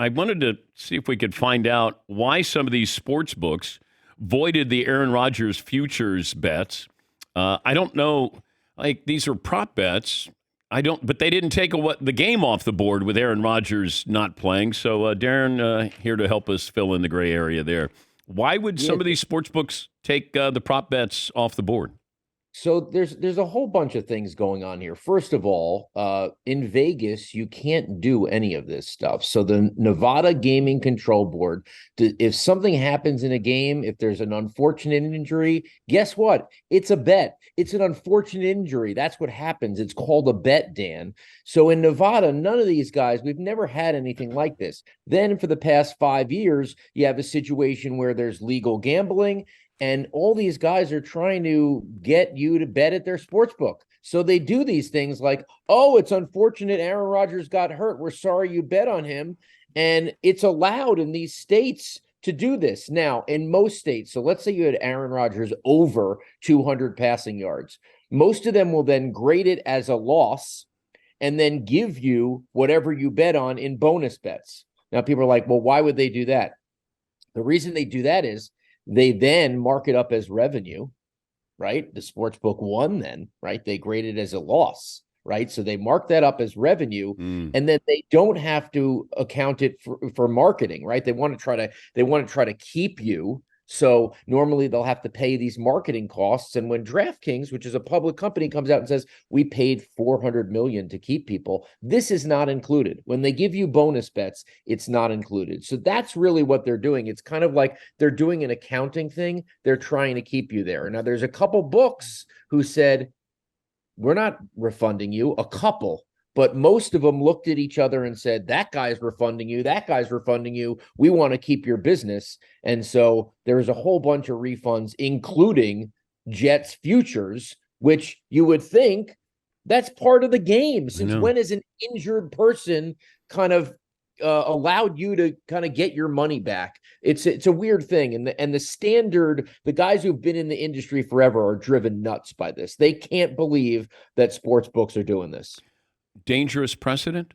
I wanted to see if we could find out why some of these sports books voided the Aaron Rodgers futures bets. I don't know. Like, these are prop bets. But they didn't take the game off the board with Aaron Rodgers not playing. So, Darren, here to help us fill in the gray area there. Why would some of these sports books take the prop bets off the board? So there's a whole bunch of things going on here. First of all, in Vegas, you can't do any of this stuff. So the Nevada Gaming Control Board, if something happens in a game, if there's an unfortunate injury, guess what? It's a bet. It's an unfortunate injury. That's what happens. It's called a bet, Dan. So in Nevada, none of these guys, we've never had anything like this. Then for the past 5 years, you have a situation where there's legal gambling. And all these guys are trying to get you to bet at their sports book. So they do these things like, oh, it's unfortunate Aaron Rodgers got hurt. We're sorry you bet on him. And it's allowed in these states to do this. Now, in most states, so let's say you had Aaron Rodgers over 200 passing yards. Most of them will then grade it as a loss and then give you whatever you bet on in bonus bets. Now, people are like, well, why would they do that? The reason they do that is they then mark it up as revenue, right? The sports book won then, right? They grade it as a loss, right? So they mark that up as revenue, and then they don't have to account it for marketing, right? They want to try to keep you. So normally they'll have to pay these marketing costs. And when DraftKings, which is a public company, comes out and says, we paid $400 million to keep people, this is not included. When they give you bonus bets, it's not included. So that's really what they're doing. It's kind of like they're doing an accounting thing. They're trying to keep you there. Now, there's a couple books who said, we're not refunding you, a couple. But most of them looked at each other and said, that guy's refunding you. That guy's refunding you. We want to keep your business. And so there's a whole bunch of refunds, including Jets futures, which you would think that's part of the game. Since when is an injured person kind of allowed you to kind of get your money back? It's a weird thing. And the standard, the guys who've been in the industry forever are driven nuts by this. They can't believe that sports books are doing this. Dangerous precedent?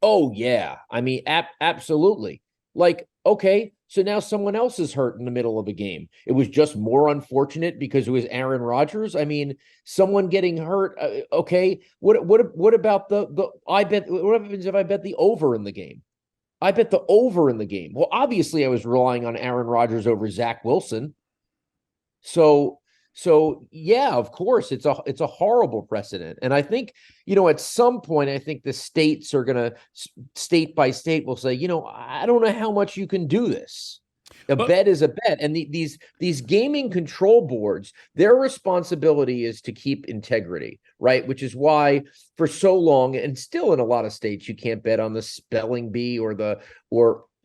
Oh, yeah. I mean, absolutely. Like, okay, so now someone else is hurt in the middle of a game. It was just more unfortunate because it was Aaron Rodgers. I mean, someone getting hurt. Okay, what about the I bet? What happens if I bet the over in the game? I bet the over in the game. Well, obviously, I was relying on Aaron Rodgers over Zach Wilson. So yeah, of course, it's a horrible precedent. And I think, at some point, I think the states are going to, state by state, will say, I don't know how much you can do this. Bet is a bet. And these gaming control boards, their responsibility is to keep integrity, right? Which is why for so long, and still in a lot of states, you can't bet on the spelling bee or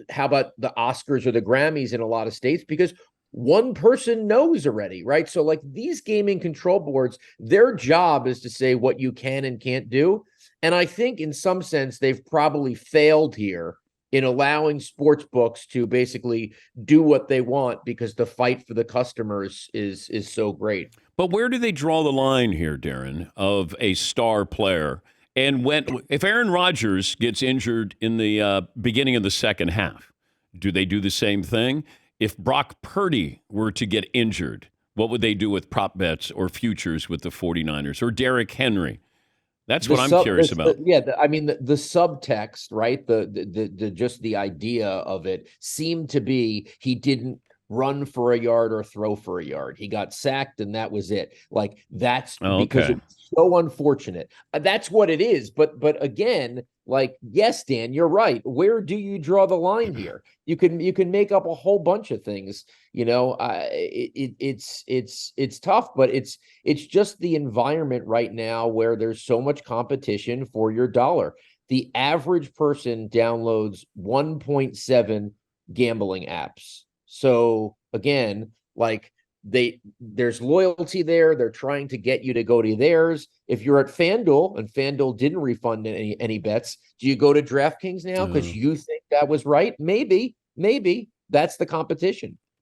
how about the Oscars or the Grammys in a lot of states, because one person knows already, right? So like these gaming control boards, their job is to say what you can and can't do. And I think in some sense, they've probably failed here in allowing sports books to basically do what they want because the fight for the customers is so great. But where do they draw the line here, Darren, of a star player? And if Aaron Rodgers gets injured in the beginning of the second half, do they do the same thing? If Brock Purdy were to get injured, what would they do with prop bets or futures with the 49ers or Derrick Henry? That's what I'm curious about. The subtext, right? The just the idea of it seemed to be he didn't run for a yard or throw for a yard. He got sacked and that was it. Like that's because it's so unfortunate. That's what it is. But again, like, yes, Dan, you're right. Where do you draw the line here? You can make up a whole bunch of things. It's tough, but it's just the environment right now where there's so much competition for your dollar. The average person downloads 1.7 gambling apps. So again, like there's loyalty there. They're trying to get you to go to theirs. If you're at FanDuel and FanDuel didn't refund any bets, do you go to DraftKings now because you think that was right? Maybe that's the competition.